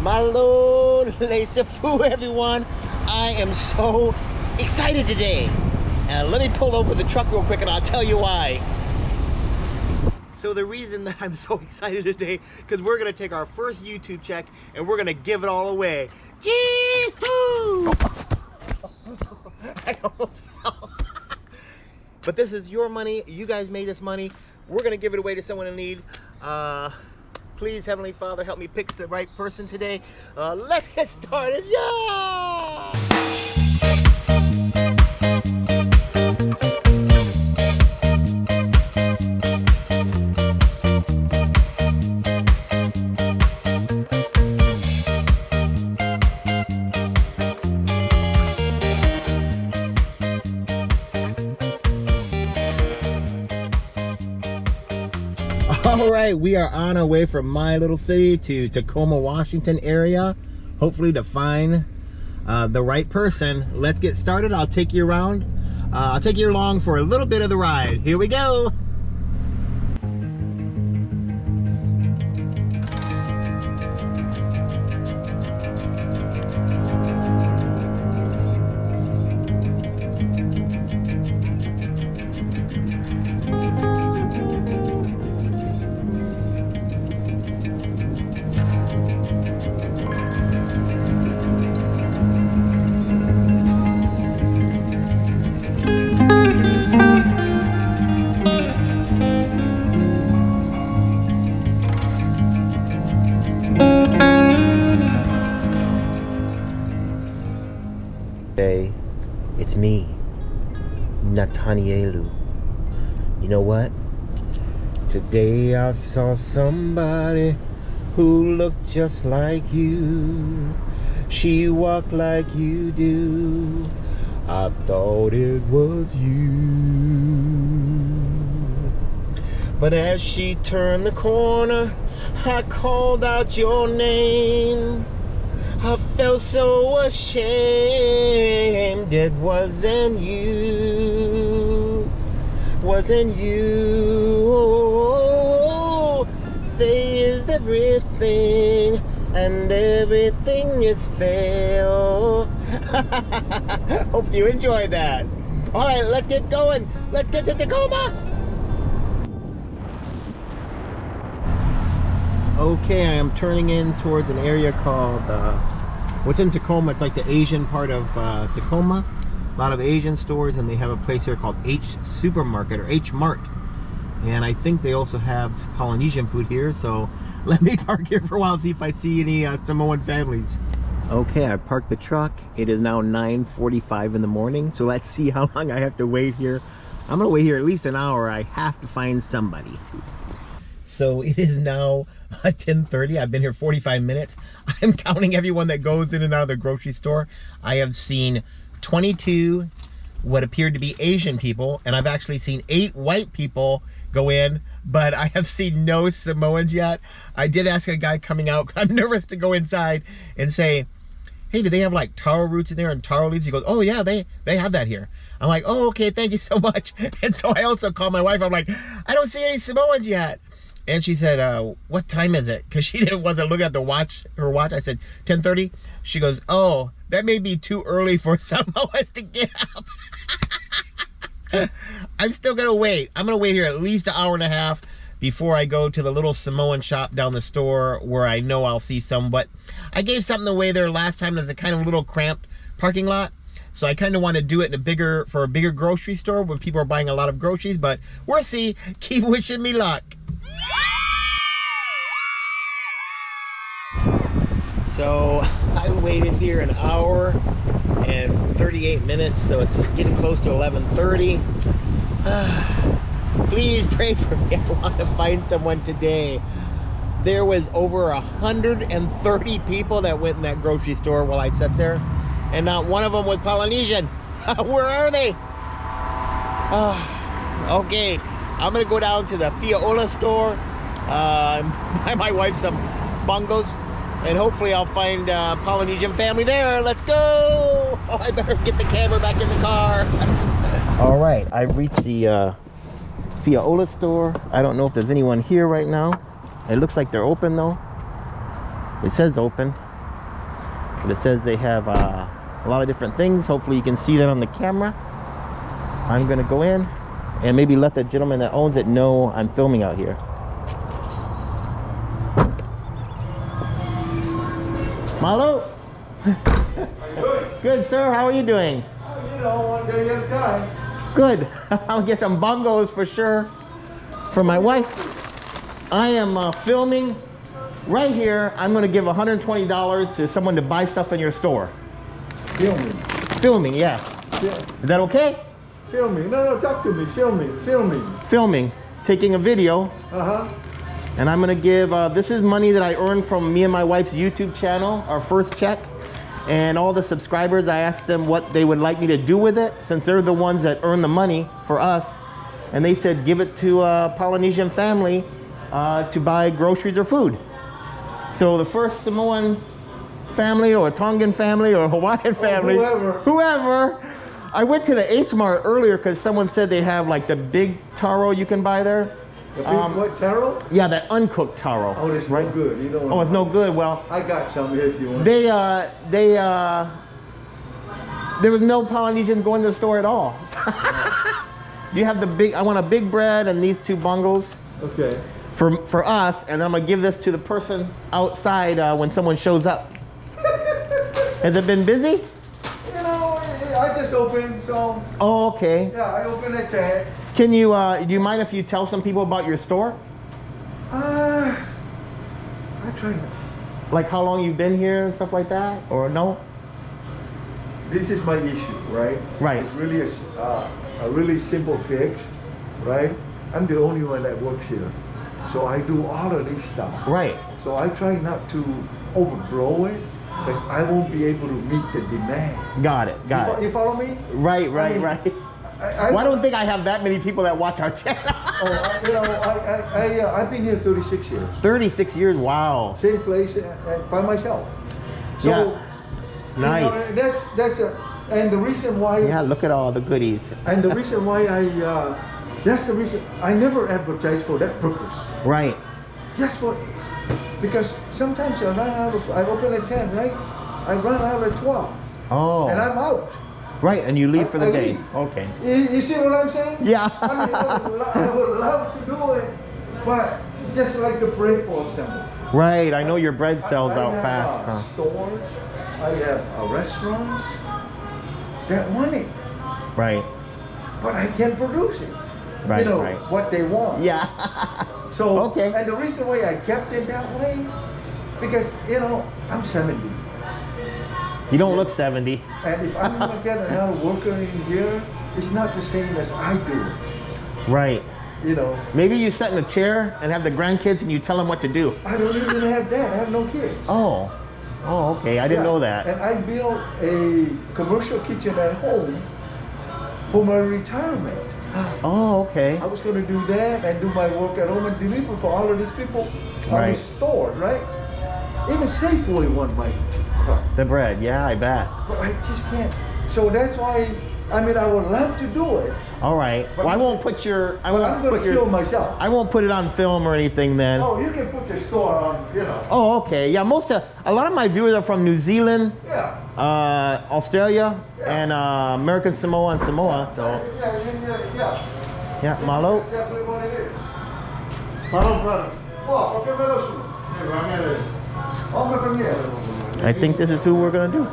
Malo Lesefu, everyone. I am so excited today. Let me pull over the truck real quick and I'll tell you why. So the reason that I'm so excited today, because we're gonna take our first YouTube check and we're gonna give it all away. Gee-hoo! I almost fell. But this is your money. You guys made this money. We're gonna give it away to someone in need. Please, Heavenly Father, help me pick the right person today. Let's get started. Yeah! All right, we are on our way from my little city to Tacoma, Washington area, hopefully to find the right person. Let's get started. I'll take you around. I'll take you along for a little bit of the ride. Here we go. Hey, it's me, Nathanielu. You know what? Today I saw somebody who looked just like you. She walked like you do. I thought it was you. But as she turned the corner, I called out your name. I felt so ashamed. It wasn't you. Wasn't you. Oh, faith is everything, and everything is fair. Hope you enjoyed that. All right, let's get going. Let's get to Tacoma. Okay, I am turning in towards an area called, what's in Tacoma, it's like the Asian part of Tacoma. A lot of Asian stores, and they have a place here called H Supermarket or H Mart. And I think they also have Polynesian food here, so let me park here for a while and see if I see any Samoan families. Okay, I parked the truck. It is now 9:45 in the morning, so let's see how long I have to wait here. I'm gonna wait here at least an hour. I have to find somebody. So it is now 10:30. I've been here 45 minutes. I'm counting everyone that goes in and out of the grocery store. I have seen 22 what appeared to be Asian people, and I've actually seen 8 white people go in, but I have seen no Samoans yet. I did ask a guy coming out, I'm nervous to go inside and say, hey, do they have like taro roots in there and taro leaves? He goes, oh yeah, they have that here. I'm like, oh, okay, thank you so much. And so I also called my wife. I'm like, I don't see any Samoans yet. And she said, what time is it? Because she wasn't looking at the watch, her watch. I said, 10:30. She goes, oh, that may be too early for Samoans to get up. I'm still going to wait. I'm going to wait here at least an hour and a half before I go to the little Samoan shop down the store where I know I'll see some. But I gave something away there last time as a kind of little cramped parking lot. So I kind of want to do it in a bigger grocery store where people are buying a lot of groceries. But we'll see. Keep wishing me luck. So I waited here an hour and 38 minutes, so it's getting close to 11:30. Please pray for me. I want to find someone today. There was over 130 people that went in that grocery store while I sat there, and not one of them was Polynesian. Where are they? Okay, I'm gonna go down to the Fiaola store, buy my wife some bongos, and hopefully I'll find a Polynesian family there. Let's go! Oh, I better get the camera back in the car. All right, I've reached the Fiaola store. I don't know if there's anyone here right now. It looks like they're open though. It says open. But it says they have a lot of different things. Hopefully you can see that on the camera. I'm gonna go in and maybe let the gentleman that owns it know I'm filming out here. Malo? How you doing? Good, sir. How are you doing? You know, one day at a time. Good. I'll get some bongos for sure for my wife. I am filming right here. I'm going to give $120 to someone to buy stuff in your store. Filming. Filming, yeah. Yeah. Is that okay? Filming. No, talk to me. Filming. Filming. Taking a video. Uh-huh. And I'm going to give, this is money that I earned from me and my wife's YouTube channel, our first check. And all the subscribers, I asked them what they would like me to do with it, since they're the ones that earn the money for us. And they said, give it to a Polynesian family to buy groceries or food. So the first Samoan family or Tongan family or Hawaiian family, whoever. I went to the H Mart earlier because someone said they have like the big taro you can buy there. The big what, taro? Yeah, that uncooked taro. Oh, it's right? no good. You don't Oh, it's no good. Well, I got some here if you want. There was no Polynesian going to the store at all. Do you have the big? I want a big bread and these 2 bongos. Okay. For us, and I'm gonna give this to the person outside when someone shows up. Has it been busy? You know, I just opened, so. Oh, okay. Yeah, I opened at 10. Can you, do you mind if you tell some people about your store? I try not. Like how long you've been here and stuff like that, or no? This is my issue, right? Right. It's really a really simple fix, right? I'm the only one that works here. So I do all of this stuff. Right. So I try not to overblow it, because I won't be able to meet the demand. Got it, got it. You follow me? Right, I mean, right. I don't think I have that many people that watch our channel. I've been here 36 years. 36 years, wow. Same place by myself. So, yeah. Nice. You know, that's and the reason why. Yeah, look at all the goodies. And the reason why that's the reason I never advertise for that purpose. Right. Just for, because sometimes I run out of, I open at 10, right? I run out at 12. Oh. And I'm out. Right, and you leave for the day. Leave. Okay. You see what I'm saying? Yeah. I mean, I would love to do it, but just like the bread, for example. Right, I know your bread sells out I fast. have stores, I have restaurants that want it, Right. but I can't produce it. Right, you know, right. what they want. Yeah. So, okay. And the reason why I kept it that way, because, you know, I'm 70. You don't look 70. And if I'm gonna get another worker in here, it's not the same as I do it. Right. You know. Maybe you sit in a chair and have the grandkids and you tell them what to do. I don't even have that. I have no kids. Oh. Oh, okay. I didn't know that. And I built a commercial kitchen at home for my retirement. Oh, okay. I was going to do that and do my work at home and deliver for all of these people on the stores, right? Even Safeway want my crap. The bread, yeah, I bet. But I just can't. So that's why, I mean, I would love to do it. All right. Well, I won't put your. I'm going to kill myself. I won't put it on film or anything then. Oh, you can put your store on, you know. Oh, okay. Yeah, a lot of my viewers are from New Zealand, Australia, and American Samoa and Samoa. So. Yeah. Yeah, Malo. That's exactly what it is. Malo, brother. Oh, okay, I think this is who we're gonna do.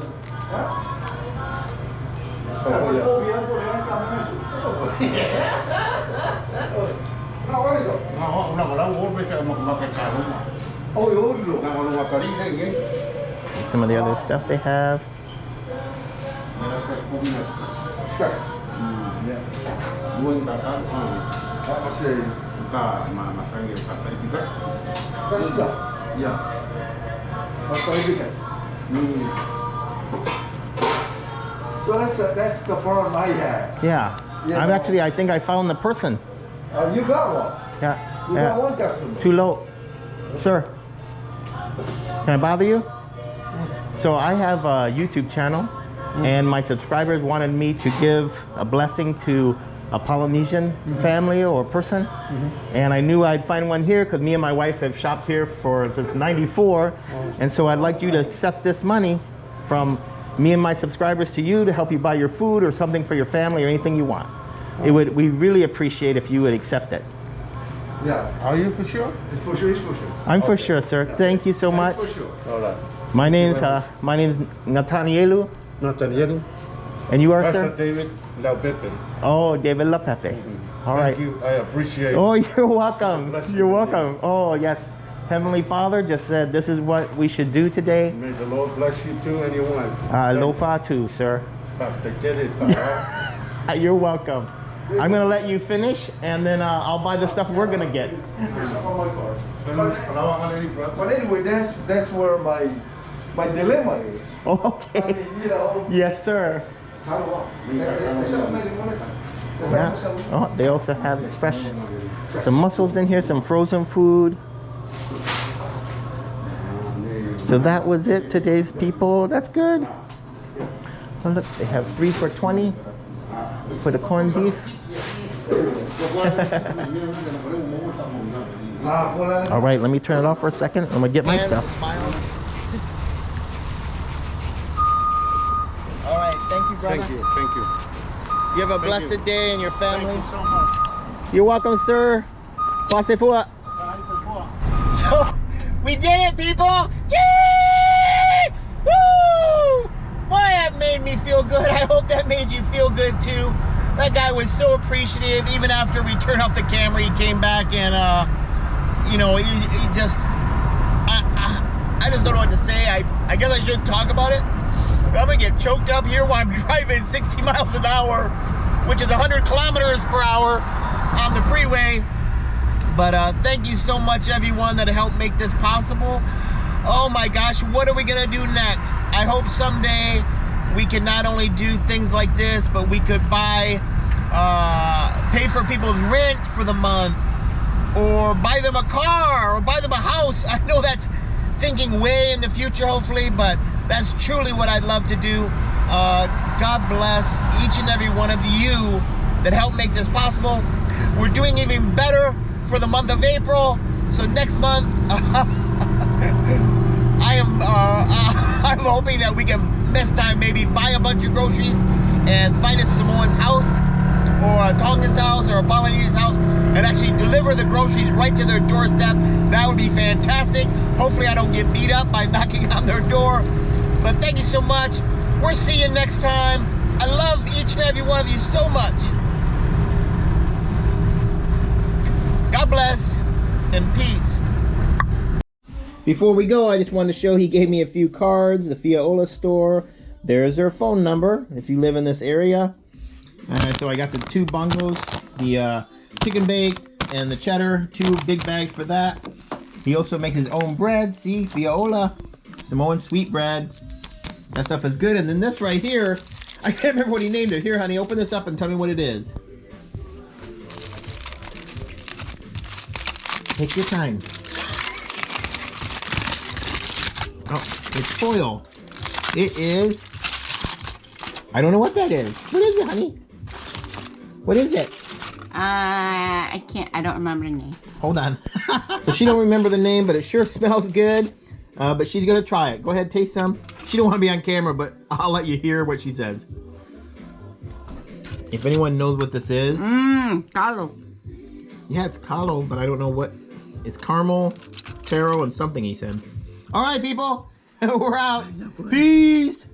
Some of the other stuff they have. So that's the problem I had. Yeah. I think I found the person. You got one. Yeah. You got one customer. Too low. Sir, can I bother you? So I have a YouTube channel, and my subscribers wanted me to give a blessing to a Polynesian family or person, and I knew I'd find one here because me and my wife have shopped here since '94, and so I'd like you to accept this money from me and my subscribers to you to help you buy your food or something for your family or anything you want. We really appreciate if you would accept it. Yeah. Are you for sure? It's for sure. It's for sure. I'm for sure, sir. Thank you so much. For sure. All right. My name's Nathanielu. Nathaniel. And you are, Pastor sir? David Laupepe. Oh, David LaPepe. All right. Thank you. I appreciate Oh, you're welcome. Bless you. You're welcome. Oh, yes. Heavenly Father just said this is what we should do today. May the Lord bless you too and your wife. Alofa too, sir. Pastor David. You're welcome. I'm going to let you finish, and then I'll buy the stuff we're going to get. But anyway, that's where my dilemma is. Oh, I okay. mean, you know, Yes, sir. how do I? Yeah. Oh, they also have the fresh, some mussels in here, some frozen food. So that was it, today's people. That's good. Oh, look, they have 3 for $20 for the corned beef. All right, let me turn it off for a second. I'm gonna get my stuff. All right, thank you, brother. Thank you. Thank you. You have a blessed day and your family. Thank you so much. You're welcome, sir. Pasefua. So, we did it, people! Yay! Woo! Boy, that made me feel good. I hope that made you feel good, too. That guy was so appreciative. Even after we turned off the camera, he came back and, you know, he just... I just don't know what to say. I guess I shouldn't talk about it. I'm gonna get choked up here while I'm driving 60 miles an hour, which is 100 kilometers per hour on the freeway. But thank you so much, everyone, that helped make this possible. Oh my gosh, what are we gonna do next? I hope someday we can not only do things like this, but we could buy, pay for people's rent for the month, or buy them a car, or buy them a house. I know that's thinking way in the future, hopefully, but that's truly what I'd love to do. God bless each and every one of you that helped make this possible. We're doing even better for the month of April. So next month, I'm hoping that we can this time maybe buy a bunch of groceries and find a Samoan's house or a Tongan's house or a Polynesian's house and actually deliver the groceries right to their doorstep. That would be fantastic. Hopefully I don't get beat up by knocking on their door. But thank you so much. We'll see you next time. I love each and every one of you so much. God bless and peace. Before we go, I just wanted to show he gave me a few cards, the Fiaola store. There's their phone number if you live in this area. So I got the 2 bongos, the chicken bake and the cheddar, 2 big bags for that. He also makes his own bread. See, Fiaola, Samoan sweet bread. That stuff is good. And then this right here, I can't remember what he named it. Here, honey, open this up and tell me what it is. Take your time. Oh, it's foil. It is... I don't know what that is. What is it, honey? What is it? I don't remember the name. Hold on. So she don't remember the name, but it sure smells good. But she's gonna try it. Go ahead, taste some. She don't want to be on camera, but I'll let you hear what she says. If anyone knows what this is. Carlo. Yeah, it's kalo, but I don't know what. It's caramel, taro, and something he said. All right, people. We're out. Peace.